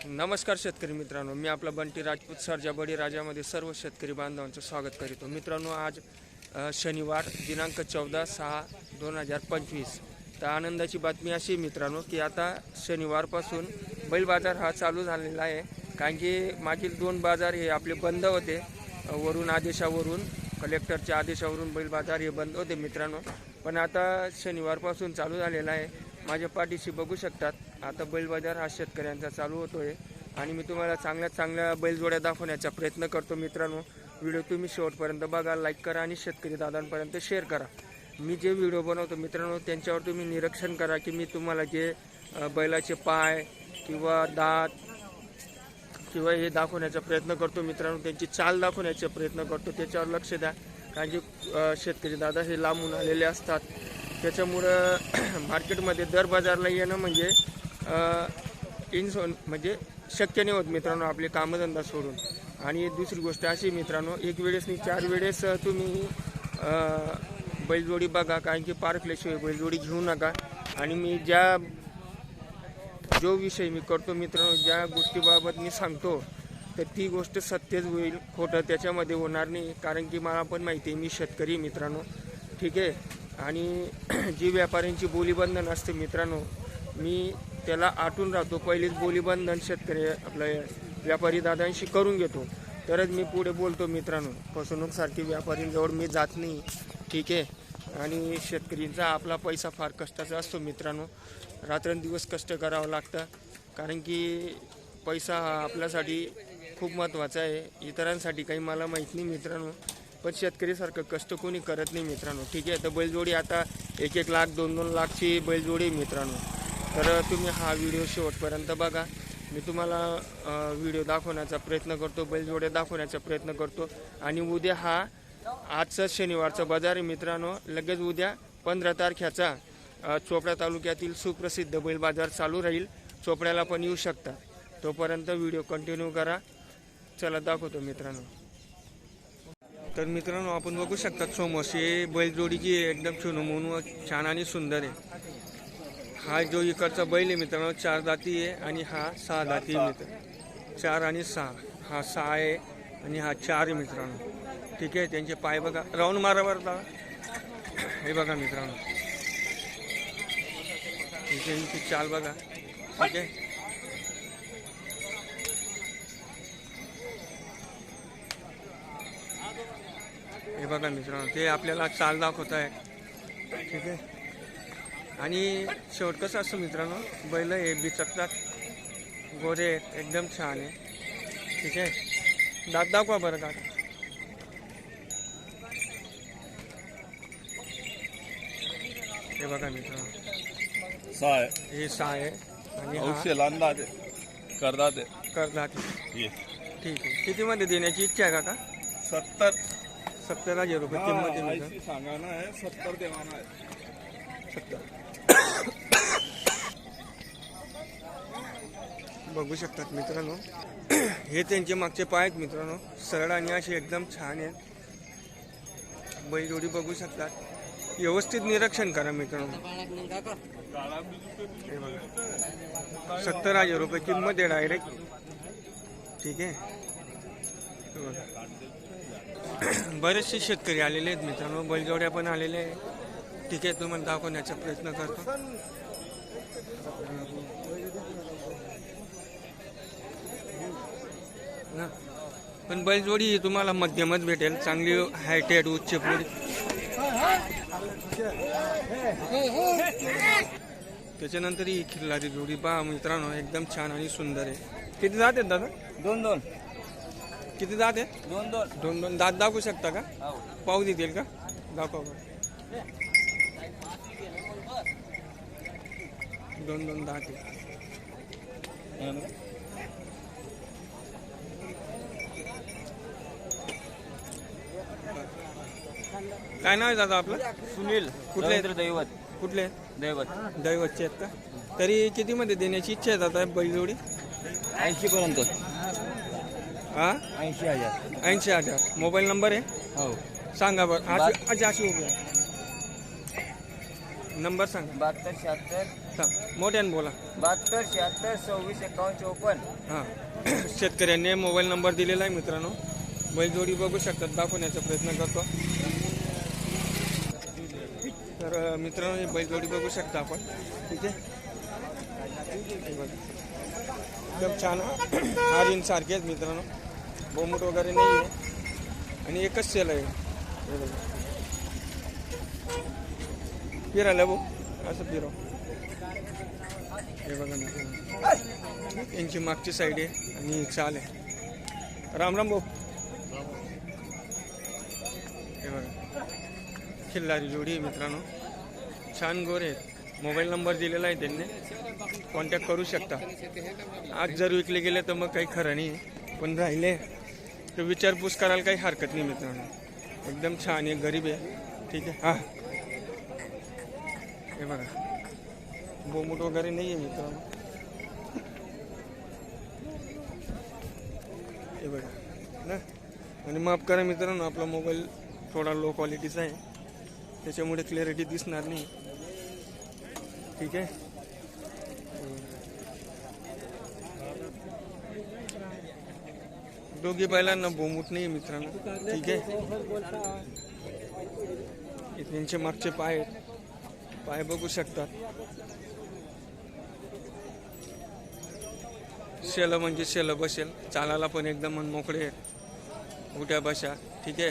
नमस्कार शेतकरी मित्रांनो, मी आपला बंटी राजपूत सरजा बडी राजामध्ये सर्व शेतकरी बांधवांचं स्वागत करीतो. मित्रांनो, आज शनिवार दिनांक 14/6/2025. तर आनंदाची बातमी अशी मित्रांनो की आता शनिवारपासून बैल बाजार हा चालू झालेला आहे. कारण की मागील 2 बाजार हे आपले बंद होते. वरून आदेशावरून, कलेक्टरच्या आदेशावरून बैल बाजार हे बंद होते मित्रांनो. पण आता शनिवारपासून चालू झालेला आहे. माझ्या पाठीशी बघू शकतात, आता बैल बाजार हा शेतकऱ्यांचा चालू होतोय आणि मी तुम्हाला चांगल्या बैलजोड्या दाखवण्याचा प्रयत्न करतो. मित्रांनो, व्हिडिओ तुम्ही शेवटपर्यंत बघा, लाईक करा आणि शेतकरी दादांपर्यंत शेअर करा. मी जे व्हिडिओ बनवतो मित्रांनो, त्यांच्यावर तुम्ही निरीक्षण करा की मी तुम्हाला जे बैलाचे पाय किंवा दात किंवा हे दाखवण्याचा प्रयत्न करतो मित्रांनो, त्यांची चाल दाखवण्याचा प्रयत्न करतो. त्याच्यावर लक्ष द्या, कारण की शेतकरी दादा हे लांबून आलेले असतात. त्याच्यामुळं मार्केटमध्ये दर बाजारला येणं म्हणजे म्हणजे शक्य नाही होत मित्रांनो, आपले कामधंदा सोडून. आणि दुसरी गोष्ट अशी मित्रांनो, एक वेळेस नाही 4 वेळेस तुम्ही बैलजोडी बघा, कारण की पारखल्याशिवाय बैलजोडी घेऊ नका. आणि मी जो विषय मी करतो मित्रांनो, ज्या गोष्टीबाबत मी सांगतो तर ती गोष्ट सत्यच होईल, खोटं त्याच्यामध्ये होणार नाही. कारण की मला पण माहिती आहे, मी शेतकरी मित्रांनो, ठीक आहे. आणि जी व्यापाऱ्यांची बोलीबंधन असते मित्रांनो, मी त्याला आटून राहतो. पहिलेच बोलीबंधन शेतकरी आपल्या व्यापारी दादांशी करून घेतो, तरच मी पुढे बोलतो मित्रांनो. फसवणूकसारखी व्यापारींजवळ मी जात नाही, ठीक आहे. आणि शेतकरींचा आपला पैसा फार कष्टाचा असतो मित्रांनो. रात्रंदिवस कष्ट करावं लागतं, कारण की पैसा हा आपल्यासाठी खूप महत्त्वाचा आहे. इतरांसाठी काही मला माहीत नाही मित्रांनो, पण शेतकरीसारखं कष्ट कोणी करत नाही मित्रांनो, ठीक आहे. तर बैलजोडी आता 1-1 लाख 2-2 लाखची बैलजोडी मित्रांनो. तर तुम्ही हा व्हिडिओ शेवटपर्यंत बघा. मी तुम्हाला व्हिडिओ दाखवण्याचा प्रयत्न करतो, बैलजोड्या दाखवण्याचा प्रयत्न करतो. आणि उद्या हा आजचा शनिवारचा बाजार आहे मित्रांनो. लगेच उद्या 15 तारखेचा चोपडा तालुक्यातील सुप्रसिद्ध बैल बाजार चालू राहील. चोपड्याला पण येऊ शकता. तोपर्यंत व्हिडिओ कंटिन्यू करा. चला दाखवतो मित्रांनो. तर मित्रांनो, आपण बघू शकता समोसे बैलजोडीची एकदम चुनमुन छान आणि सुंदर आहे. हा जो इकडचा बैल आहे मित्रांनो 4 दाती आहे आणि हा 6 दाती आहे मित्र. 4 आणि 6, हा 6 आहे आणि हा 4 आहे मित्रांनो, ठीक आहे. त्यांचे पाय बघा, राऊंड मारा बरं दादा. हे बघा मित्रांनो, त्यांची चाल बघा, ठीक आहे. हे बघा मित्रांनो, ते आपल्याला चाल दाखवत आहे, ठीक आहे. आणि शेवट कसं असतं मित्रांनो, बैल हे बिचकतात, गोरे एकदम छान आहे, ठीक आहे. दात दाखवा बरं का. हे बघा मित्रांनो, हे 6 आहे आणि करदात, ठीक आहे. किती मध्ये देण्याची इच्छा आहे का? 70,000 रुपये किंमत सांगाना आहे. 70 देवाना आहे. 70 बघू शकतात मित्रांनो, हे त्यांचे मागचे पाय आहेत मित्रांनो, सरळ आणि असे एकदम छान आहेत. बैलजोडी बघू शकतात, व्यवस्थित निरीक्षण करा मित्रांनो. हे बघा, 70,000 रुपये किंमत आहे डायरेक्ट, ठीक आहे. बरेचसे शेतकरी आलेले आहेत मित्रांनो, बैलजोड्या पण आलेले आहे, ठीक आहे. तुम्हाला दाखवण्याचा प्रयत्न करतो. पण बैलजोडी तुम्हाला मध्यमच भेटेल, चांगली हायटेड उच्च पुढे. त्याच्यानंतर ही खिल्लारी जोडी पहा मित्रांनो, एकदम छान आणि सुंदर आहे. किती दात आहेत दादा? 2-2. किती दात आहे? 2-2. दात दाखवू शकता का? पाहू देतील का? दाखवा. 2-2 दात आहे. काय नाव आहे दादा आपलं? सुनील. कुठले? दैवत. कुठले? दैवतचे आहेत का? तरी किती मध्ये देण्याची इच्छा आहे दादा बैलजोडी? 80 पर्यंत. हा, 80,000. 80,000. मोबाईल नंबर आहे? हो. सांगा बरं. अशी उभी आहे. नंबर सांगा. 72 76 मोठ्यानं बोला. 72 76 26 51 54. हां शेतकऱ्यांनी मोबाईल नंबर दिलेला आहे मित्रांनो. बैलजोडी बघू शकतात, दाखवण्याचा प्रयत्न करतो. तर मित्रांनो ही बैलजोडी बघू शकता आपण. ठीक आहे, हे बघा. एकदम छान हारीन सारखे आहेत मित्रांनो. बोमूट वगैरे नाही आहे आणि एकच शेल आहे. हे बघा फिरायला भाऊ असं फिरव. हे बघा मित्रांनो यांची मागची साईड आहे आणि चाल आहे. राम राम भाऊ. हे बघा खिल्लारी जोडी आहे मित्रांनो, छान गोरे आहेत. मोबाईल नंबर दिलेला आहे त्यांनी, कॉन्टॅक्ट करू शकता. आज जर विकले गेले तर मग काही खरं नाही, पण राहिले तर विचारपूस करायला काही हरकत नाही मित्रांनो. एकदम छान आहे, गरीब आहे. ठीक आहे. हां हे बघा बोमूट वगैरे नाही आहे मित्रांनो. हे बघा ना. आणि माफ करा मित्रांनो, आपला मोबाईल थोडा लो क्वालिटीचा आहे, त्याच्यामुळे क्लिअरिटी दिसणार नाही. ठीक आहे. दोघी बैलांना बोमूट नाही मित्रांनो. ठीक आहे. त्यांचे मागचे पाय बघू शकतात. शेल म्हणजे शेल बसेल, चालायला पण एकदम मोकळे आहेत, उठ्या बशा. ठीक आहे.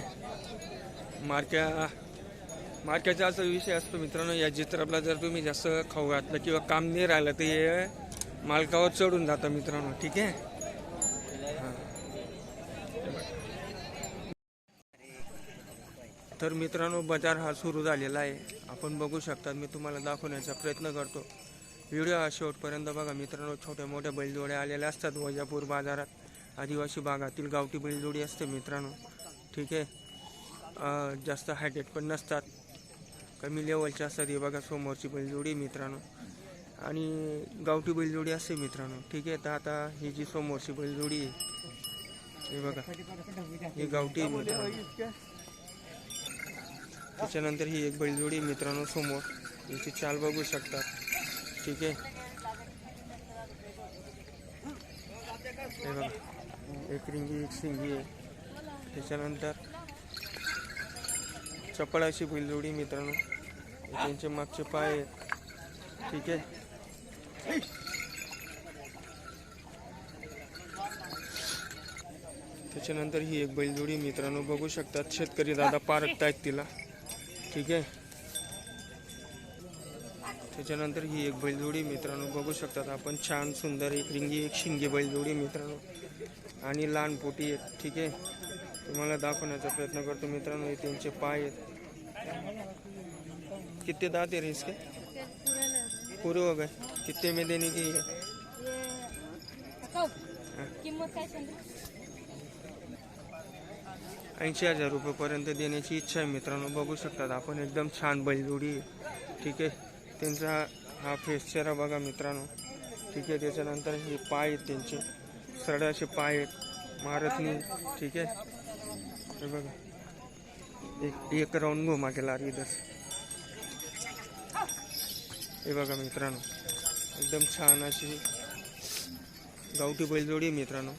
मार्क्याचा असा विषय असतो मित्रांनो, या चित्राला जर तुम्ही जास्त खाऊ घातलं किंवा काम नाही राहिलं तर हे मालकावर चढून जातं मित्रांनो. ठीक आहे. हां तर मित्रांनो बाजार हा सुरू झालेला आहे, आपण बघू शकता. मी तुम्हाला दाखवण्याचा प्रयत्न करतो. व्हिडिओ हा शेवटपर्यंत बघा मित्रांनो. छोट्या मोठ्या बैलजोड्या आलेल्या असतात वैजापूर बाजारात. आदिवासी भागातील गावठी बैलजोडी असते मित्रांनो. ठीक आहे. जास्त हायटेड पण नसतात, कमी लेवलच्या असतात. हे बघा समोरची बैलजोडी मित्रांनो, आणि गावठी बैलजोडी असते मित्रांनो. ठीक आहे. तर आता ही जी समोरची बैलजोडी आहे हे बघा, ही गावठी मित्रांनो. त्याच्यानंतर ही एक बैलजोडी मित्रांनो समोर, याची चाल बघू शकतात. ठीक आहे. हे बघा एक रिंगी एक शिंगी आहे. त्याच्यानंतर चपळ अशी बैलजोडी मित्रांनो, त्यांचे मागचे पाय आहेत. ठीक आहे. त्याच्यानंतर ही एक बैलजोडी मित्रांनो बघू शकतात. शेतकरी दादा पारखतायत तिला. ठीक आहे. त्याच्यानंतर ही एक बैलजोडी मित्रांनो बघू शकतात आपण, छान सुंदर एक रिंगी एक शिंगी बैलजोडी मित्रांनो, आणि लहान पोटी आहेत. ठीक आहे. तुम्हाला दाखवण्याचा प्रयत्न करतो मित्रांनो. हे त्यांचे पाय आहेत. कितने दांत है इसके? पूरे हो गए. कितने में देने की है? किंमत काय सांगितली? 80,000 रुपयेपर्यंत देण्याची इच्छा आहे मित्रांनो. बघू शकतात आपण, एकदम छान बैलजोडी. ठीक आहे. त्यांचा हा फेस चेहरा बघा मित्रांनो. ठीक आहे. त्याच्यानंतर हे पाय आहेत त्यांचे, सरळ असे पाय आहेत, मारत नाही. ठीक आहे. हे बघा एक राऊंड घुमा केला इधर. हे बघा मित्रांनो, एकदम छान अशी गावठी बैलजोडी मित्रांनो.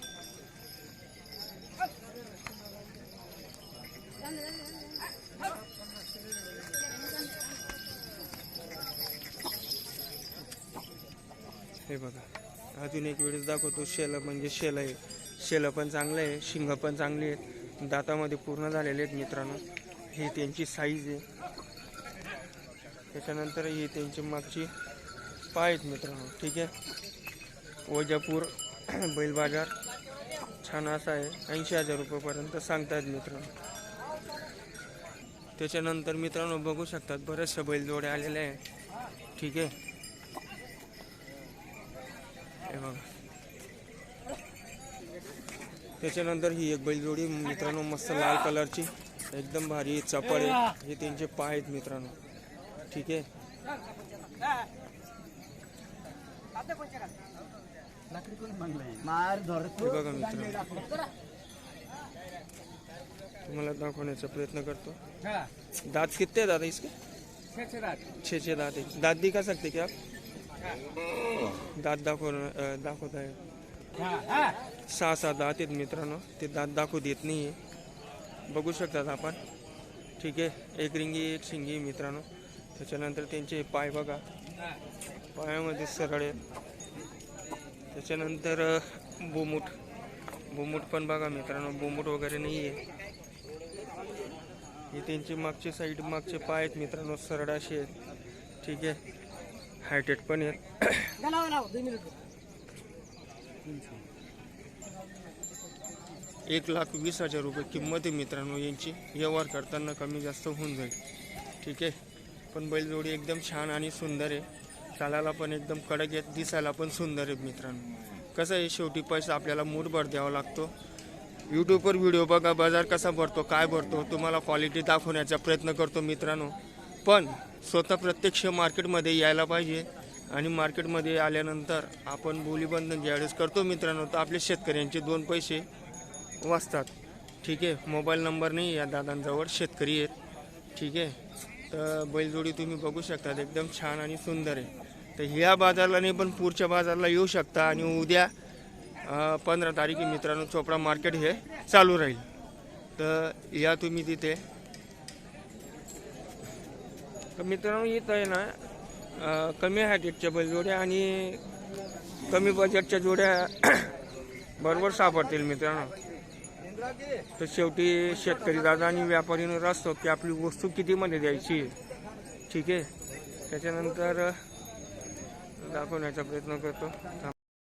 हे बघा अजून एक वेळेस दाखवतो. शेला म्हणजे शेल आहे, शेला पण चांगलं आहे, शिंग पण चांगली आहेत, दातामध्ये पूर्ण झालेले आहेत मित्रांनो. ही त्यांची साईज आहे. त्याच्यानंतर ही त्यांची मागची पाय आहेत मित्रांनो. ठीक आहे. वैजापूर बैल बाजार छान असा आहे. 80,000 रुपयेपर्यंत सांगतायत मित्रांनो. त्याच्यानंतर मित्रांनो बघू शकतात बरेचसे बैलजोड्या आलेले आहे. ठीक आहे. हे बघा. त्याच्यानंतर ही एक बैलजोडी मित्रांनो मस्त लाल कलरची, एकदम भारी चपळ आहे. हे त्यांचे पाय आहेत मित्रांनो. ठीक आहे. हे बघा मित्रांनो, तुम्हाला दाखवण्याचा प्रयत्न करतो. दात कितने दादा इसके? छे दात आहे. दात दिखा सकते क्या दात दाखवत आहे. 6 दात आहेत मित्रांनो. ते दात दाखवू देत नाही आहे. बघू शकतात आपण. ठीक आहे. एक रिंगी एक शिंगी मित्रांनो. त्याच्यानंतर त्यांचे पाय बघा. पायामध्ये सरळ आहे. त्याच्यानंतर बोमुट पण बघा मित्रांनो. बोमुट वगैरे नाही आहे. हे त्यांची मागची साईड मागचे पाय आहेत मित्रांनो. सरळ असे आहेत. ठीक आहे. हायटेड पण आहेत. 1,20,000 रुपये किंमत आहे मित्रांनो यांची. व्यवहार करताना कमी जास्त होऊन जाईल. ठीक आहे. पण बैलजोडी एकदम छान आणि सुंदर आहे. चालायला पण एकदम कडक आहेत. दिसायला पण सुंदर आहेत मित्रांनो. कसं आहे शेवटी पैसा आपल्याला मूठभर द्यावा लागतो. यूट्यूबवर व्हिडिओ बघा. बाजार कसा भरतो काय भरतो तुम्हाला क्वालिटी दाखवण्याचा प्रयत्न करतो मित्रांनो. पण स्वतः प्रत्यक्ष मार्केटमध्ये यायला पाहिजे. आणि मार्केटमध्ये आल्यानंतर आपण बोलीबंधन ज्यावेळेस करतो मित्रांनो तर आपले शेतकऱ्यांचे 2 पैसे वाचतात. ठीक आहे. मोबाईल नंबर नाही या दादांजवळ. शेतकरी आहेत. ठीक आहे. तर बैलजोडी तुम्ही बघू शकता एकदम छान आणि सुंदर आहे. तर ह्या बाजारला नाही पण पुढच्या बाजारला येऊ शकता. आणि उद्या 15 तारीख मित्रांनो चोपडा मार्केट हे चालू राहील. तर या तुम्ही तिथे. तर मित्रांनो इथं आहे ना कमी हायटेडच्या बैलजोड्या आणि कमी बजेटच्या जोड्या बरोबर सापडतील मित्रांनो. तर शेवटी शेतकरी दादा आणि व्यापारीनं असतो की आपली वस्तू कितीमध्ये द्यायची. ठीक आहे. त्याच्यानंतर दाखवण्याचा प्रयत्न करतो.